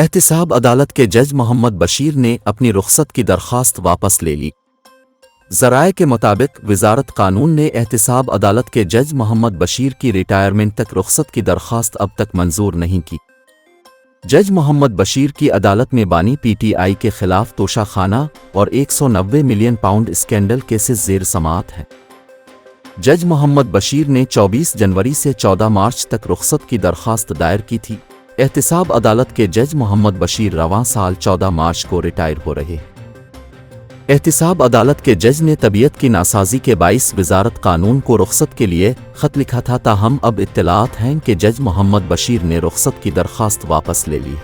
एहतिसाब अदालत के जज मोहम्मद बशीर ने अपनी रुख्सत की दरख्वास्त वापस ले ली। ज़राए के मुताबिक वज़ारत कानून ने एहतिसाब अदालत के जज मोहम्मद बशीर की रिटायरमेंट तक रुख्सत की दरख्वास्त अब तक मंजूर नहीं की। जज मोहम्मद बशीर की अदालत में बानी PTI के खिलाफ तोशाखाना और 190 मिलियन पाउंड स्कैंडल केसेस ज़ेर समाअत हैं। जज मोहम्मद बशीर ने 24 जनवरी से 14 मार्च तक रुख्सत की दरख्वास्त दायर की थी। एहतिसाब अदालत के जज मोहम्मद बशीर रवां साल 14 मार्च को रिटायर हो रहे। एहतिसाब अदालत के जज ने तबीयत की नासाजी के बाइस वज़ारत कानून को रुख्सत के लिए ख़त लिखा था, ताहम अब इत्तलात हैं कि जज मोहम्मद बशीर ने रुख्सत की दरख्वास्त वापस ले ली।